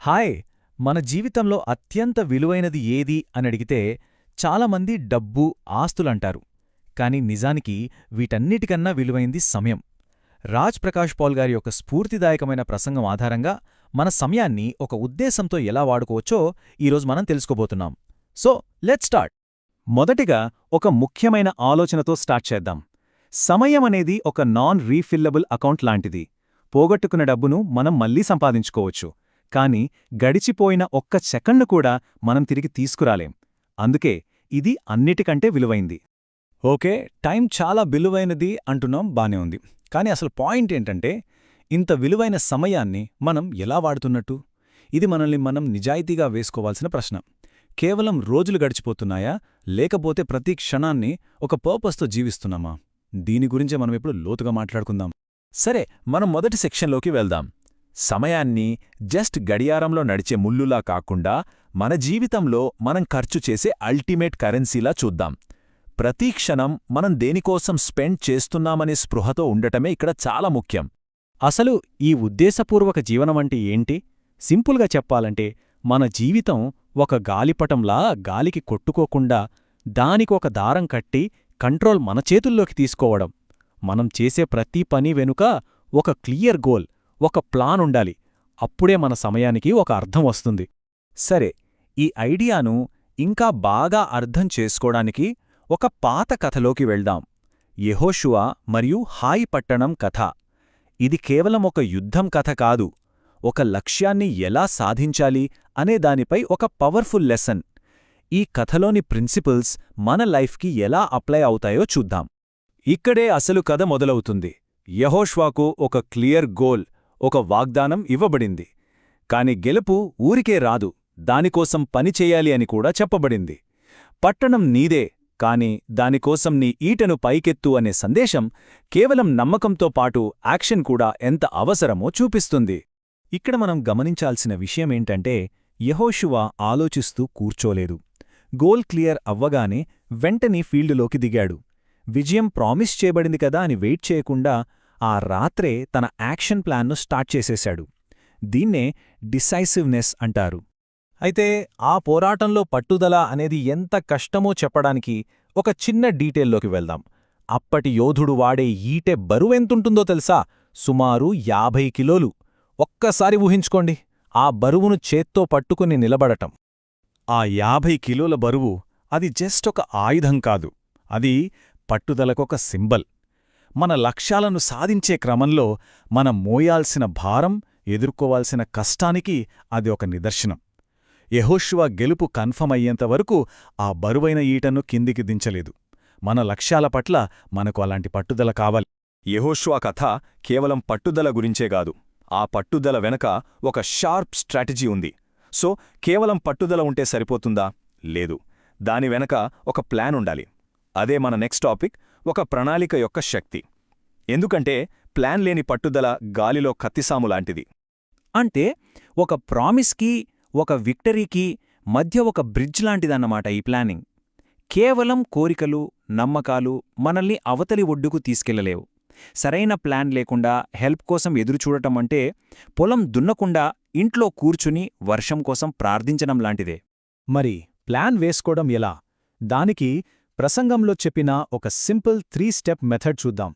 Hi! మన జీవితంలో అత్యంత విలువైనది ఏది అని అడిగితే చాలామంది డబ్బు, ఆస్తులంటారు. కాని నిజానికి వీటన్నిటికన్నా విలువైంది సమయం. రాజ్ ప్రకాష్ పాల్ గారి యొక్క స్ఫూర్తిదాయకమైన ప్రసంగం ఆధారంగా మన సమయాన్ని ఒక ఉద్దేశంతో ఎలా వాడుకోవచ్చో ఈరోజు మనం తెలుసుకోబోతున్నాం. So let's start. మొదటిగా ఒక ముఖ్యమైన ఆలోచనతో స్టార్ట్ చేద్దాం. సమయం అనేది ఒక నాన్ రీఫిల్లబుల్ అకౌంట్ లాంటిది. పోగొట్టుకున్న డబ్బును మనం మళ్లీ సంపాదించుకోవచ్చు, కాని గడిచిపోయిన ఒక్క సెకండ్ కూడా మనం తిరిగి తీసుకురాలేం. అందుకే ఇది అన్నిటికంటే విలువైంది. ఓకే, టైం చాలా విలువైనది అంటున్నాం, బానే ఉంది. కానీ అసలు పాయింట్ ఏంటంటే, ఇంత విలువైన సమయాన్ని మనం ఎలా వాడుతున్నట్టు? ఇది మనల్ని మనం నిజాయితీగా వేసుకోవాల్సిన ప్రశ్న. కేవలం రోజులు గడిచిపోతున్నాయా, లేకపోతే ప్రతి క్షణాన్ని ఒక పర్పస్తో జీవిస్తున్నామా? దీని గురించే మనం ఇప్పుడు లోతుగా మాట్లాడుకుందాం. సరే, మనం మొదటి సెక్షన్లోకి వెళ్దాం. సమయాన్ని జస్ట్ గడియారంలో నడిచే ముల్లులా కాకుండా మన జీవితంలో మనం ఖర్చు చేసే అల్టిమేట్ కరెన్సీలా చూద్దాం. ప్రతి క్షణం మనం దేనికోసం స్పెండ్ చేస్తున్నామనే స్పృహతో ఉండటమే ఇక్కడ చాలా ముఖ్యం. అసలు ఈ ఉద్దేశపూర్వక జీవనమంటే ఏంటి? సింపుల్గా చెప్పాలంటే మన జీవితం ఒక గాలిపటంలా గాలికి కొట్టుకోకుండా దానికొక దారం కట్టి కంట్రోల్ మన చేతుల్లోకి తీసుకోవడం. మనం చేసే ప్రతి పని వెనుక ఒక క్లియర్ గోల్, ఒక ప్లాన్ ఉండాలి. అప్పుడే మన సమయానికి ఒక అర్థం వస్తుంది. సరే, ఈ ఐడియాను ఇంకా బాగా అర్థం చేసుకోవడానికి ఒక పాత కథలోకి వెళ్దాం. యెహోషువ మరియు హాయి పట్టణం కథ. ఇది కేవలం ఒక యుద్ధం కథ కాదు, ఒక లక్ష్యాన్ని ఎలా సాధించాలి అనే దానిపై ఒక పవర్ఫుల్ లెసన్. ఈ కథలోని ప్రిన్సిపల్స్ మన లైఫ్కి ఎలా అప్లై అవుతాయో చూద్దాం. ఇక్కడే అసలు కథ మొదలవుతుంది. యెహోషువకు ఒక క్లియర్ గోల్, ఒక వాగ్దానం ఇవ్వబడింది. కాని గెలుపు ఊరికే రాదు, దానికోసం పనిచేయాలి అని కూడా చెప్పబడింది. పట్టణం నీదే, కాని దానికోసం నీ ఈటను పైకెత్తు అనే సందేశం కేవలం నమ్మకంతో పాటు యాక్షన్ కూడా ఎంత అవసరమో చూపిస్తుంది. ఇక్కడ మనం గమనించాల్సిన విషయమేంటంటే, యెహోషువ ఆలోచిస్తూ కూర్చోలేదు. గోల్ క్లియర్ అవ్వగానే వెంటనే ఫీల్డులోకి దిగాడు. విజయం ప్రామిస్ చేయబడింది కదా అని వెయిట్ చేయకుండా ఆ రాత్రే తన యాక్షన్ ప్లాన్ను స్టార్ట్ చేసేశాడు. దీన్నే డిసైసివ్నెస్ అంటారు. అయితే ఆ పోరాటంలో పట్టుదల అనేది ఎంత కష్టమో చెప్పడానికి ఒక చిన్న డీటెయిల్లోకి వెళ్దాం. అప్పటి యోధుడు వాడే ఈటె బరువెంతుంటుందో తెలుసా? సుమారు 50 కిలోలు. ఒక్కసారి ఊహించుకోండి, ఆ బరువును చేత్తో పట్టుకుని నిలబడటం. ఆ 50 కిలోల బరువు, అది జస్ట్ ఒక ఆయుధం కాదు, అది పట్టుదలకొక సింబల్. మన లక్ష్యాలను సాధించే క్రమంలో మనం మోయాల్సిన భారం, ఎదుర్కోవాల్సిన కష్టానికి అది ఒక నిదర్శనం. యెహోషువ గెలుపు కన్ఫర్మ్ అయ్యేంతవరకు ఆ బరువైన ఈటను కిందికి దించలేదు. మన లక్ష్యాల పట్ల మనకు అలాంటి పట్టుదల కావాలి. యెహోషువ కథ కేవలం పట్టుదల గురించేగాదు, ఆ పట్టుదల వెనక ఒక షార్ప్ స్ట్రాటజీ ఉంది. సో కేవలం పట్టుదల ఉంటే సరిపోతుందా? లేదు, దాని వెనక ఒక ప్లాన్ ఉండాలి. అదే మన నెక్స్ట్ టాపిక్, ఒక ప్రణాళిక యొక్క శక్తి. ఎందుకంటే ప్లాన్ లేని పట్టుదల గాలిలో కత్తిసాములాంటిది. అంటే ఒక ప్రామిస్కి, ఒక విక్టరీకి మధ్య ఒక బ్రిడ్జ్ లాంటిదన్నమాట ఈ ప్లానింగ్. కేవలం కోరికలు, నమ్మకాలు మనల్ని అవతలి ఒడ్డుకు తీసుకెళ్లలేవు. సరైన ప్లాన్ లేకుండా హెల్ప్ కోసం ఎదురుచూడటమంటే పొలం దున్నకుండా ఇంట్లో కూర్చుని వర్షం కోసం ప్రార్థించడం లాంటిదే. మరి ప్లాన్ వేసుకోవడం ఎలా? దానికి ప్రసంగంలో చెప్పిన ఒక సింపుల్ 3 స్టెప్ మెథడ్ చూద్దాం.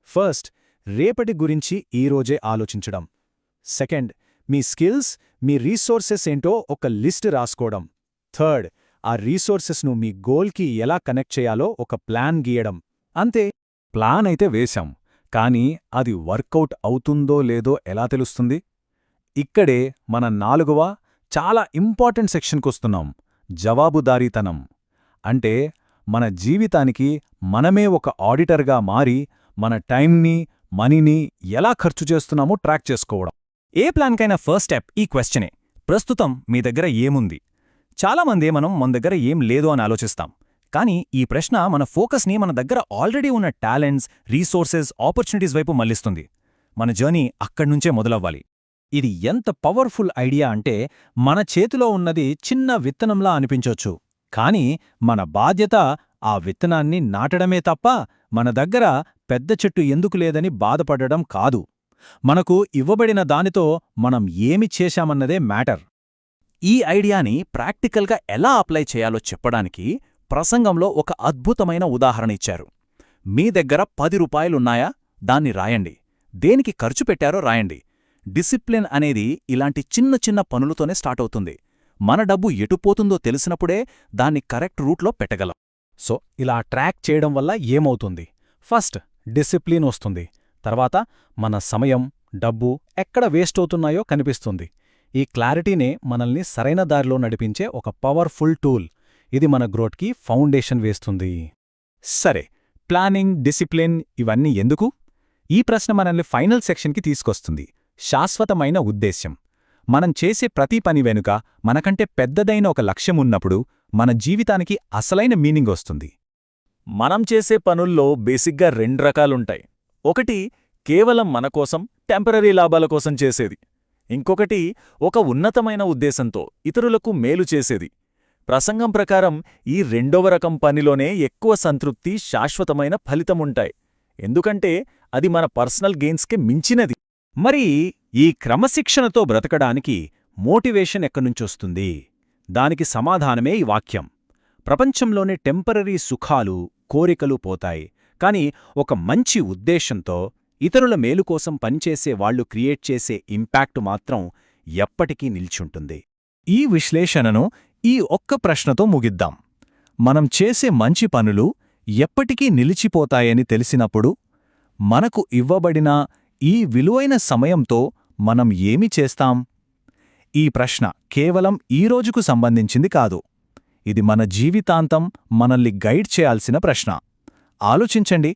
ఫస్ట్, రేపటి గురించి ఈరోజే ఆలోచించడం. సెకండ్, మీ స్కిల్స్, మీ రీసోర్సెస్ ఏంటో ఒక లిస్ట్ రాసుకోవడం. థర్డ్, ఆ రీసోర్సెస్ను మీ గోల్కి ఎలా కనెక్ట్ చేయాలో ఒక ప్లాన్ గీయడం. అంతే. ప్లాన్ అయితే వేశాం, కానీ అది వర్కౌట్ అవుతుందో లేదో ఎలా తెలుస్తుంది? ఇక్కడే మన 4వ చాలా ఇంపార్టెంట్ సెక్షన్కొస్తున్నాం, జవాబుదారీతనం. అంటే మన జీవితానికి మనమే ఒక ఆడిటర్గా మారి మన టైంని, మనీని ఎలా ఖర్చు చేస్తున్నామో ట్రాక్ చేసుకోవడం. ఏ ప్లాన్కైనా ఫస్ట్ స్టెప్ ఈ క్వశ్చనే, ప్రస్తుతం మీ దగ్గర ఏముంది? చాలామందే మన దగ్గర ఏం లేదు అని ఆలోచిస్తాం. కానీ ఈ ప్రశ్న మన ఫోకస్ని మన దగ్గర ఆల్రెడీ ఉన్న టాలెంట్స్, రీసోర్సెస్, ఆపర్చునిటీస్ వైపు మళ్లిస్తుంది. మన జర్నీ అక్కడ్నుంచే మొదలవ్వాలి. ఇది ఎంత పవర్ఫుల్ ఐడియా అంటే, మన చేతిలో ఉన్నది చిన్న విత్తనంలా అనిపించొచ్చు, కానీ మన బాధ్యత ఆ విత్తనాన్ని నాటడమే తప్ప మన దగ్గర పెద్ద చెట్టు ఎందుకు లేదని బాధపడడం కాదు. మనకు ఇవ్వబడిన దానితో మనం ఏమి చేశామన్నదే మ్యాటర్. ఈ ఐడియాని ప్రాక్టికల్గా ఎలా అప్లై చేయాలో చెప్పడానికి ప్రసంగంలో ఒక అద్భుతమైన ఉదాహరణ ఇచ్చారు. మీ దగ్గర 10 రూపాయలున్నాయా? దాన్ని రాయండి. దేనికి ఖర్చు పెట్టారో రాయండి. డిసిప్లిన్ అనేది ఇలాంటి చిన్న చిన్న పనులతోనే స్టార్ట్ అవుతుంది. మన డబ్బు ఎటుపోతుందో తెలిసినప్పుడే దాన్ని కరెక్ట్ రూట్లో పెట్టగలం. సో ఇలా ట్రాక్ చేయడం వల్ల ఏమవుతుంది? ఫస్ట్ డిసిప్లిన్ వస్తుంది. తర్వాత మన సమయం, డబ్బు ఎక్కడ వేస్ట్ అవుతున్నాయో కనిపిస్తుంది. ఈ క్లారిటీనే మనల్ని సరైన దారిలో నడిపించే ఒక పవర్ఫుల్ టూల్. ఇది మన గ్రోత్కి ఫౌండేషన్ వేస్తుంది. సరే, ప్లానింగ్, డిసిప్లిన్ ఇవన్నీ ఎందుకు? ఈ ప్రశ్న మనల్ని ఫైనల్ సెక్షన్కి తీసుకొస్తుంది. శాశ్వతమైన ఉద్దేశ్యం. మనం చేసే ప్రతి పని వెనుక మనకంటే పెద్దదైన ఒక లక్ష్యం ఉన్నప్పుడు మన జీవితానికి అసలైన మీనింగ్ వస్తుంది. మనం చేసే పనుల్లో బేసిక్గా 2 రకాలుంటాయి. ఒకటి కేవలం మనకోసం, టెంపరరీ లాభాల కోసం చేసేది. ఇంకొకటి ఒక ఉన్నతమైన ఉద్దేశంతో ఇతరులకు మేలు చేసేది. ప్రసంగం ప్రకారం ఈ రెండవ రకం పనిలోనే ఎక్కువ సంతృప్తి, శాశ్వతమైన ఫలితముంటాయి. ఎందుకంటే అది మన పర్సనల్ గెయిన్స్కి మించినది. మరి ఈ క్రమశిక్షణతో బ్రతకడానికి మోటివేషన్ ఎక్కడ్నుంచొస్తుంది? దానికి సమాధానమే ఈ వాక్యం. ప్రపంచంలోని టెంపరరీ సుఖాలు, కోరికలు పోతాయి. కాని ఒక మంచి ఉద్దేశంతో ఇతరుల మేలు కోసం పనిచేసే వాళ్లు క్రియేట్ చేసే ఇంపాక్టు మాత్రం ఎప్పటికీ నిల్చుంటుంది. ఈ విశ్లేషణను ఈ ఒక్క ప్రశ్నతో ముగిద్దాం. మనం చేసే మంచి పనులు ఎప్పటికీ నిలిచిపోతాయని తెలిసినప్పుడు మనకు ఇవ్వబడిన ఈ విలువైన సమయంతో మనం ఏమి చేస్తాం? ఈ ప్రశ్న కేవలం ఈ రోజుకు సంబంధించింది కాదు. ఇది మన జీవితాంతం మనల్ని గైడ్ చేయాల్సిన ప్రశ్న. ఆలోచించండి.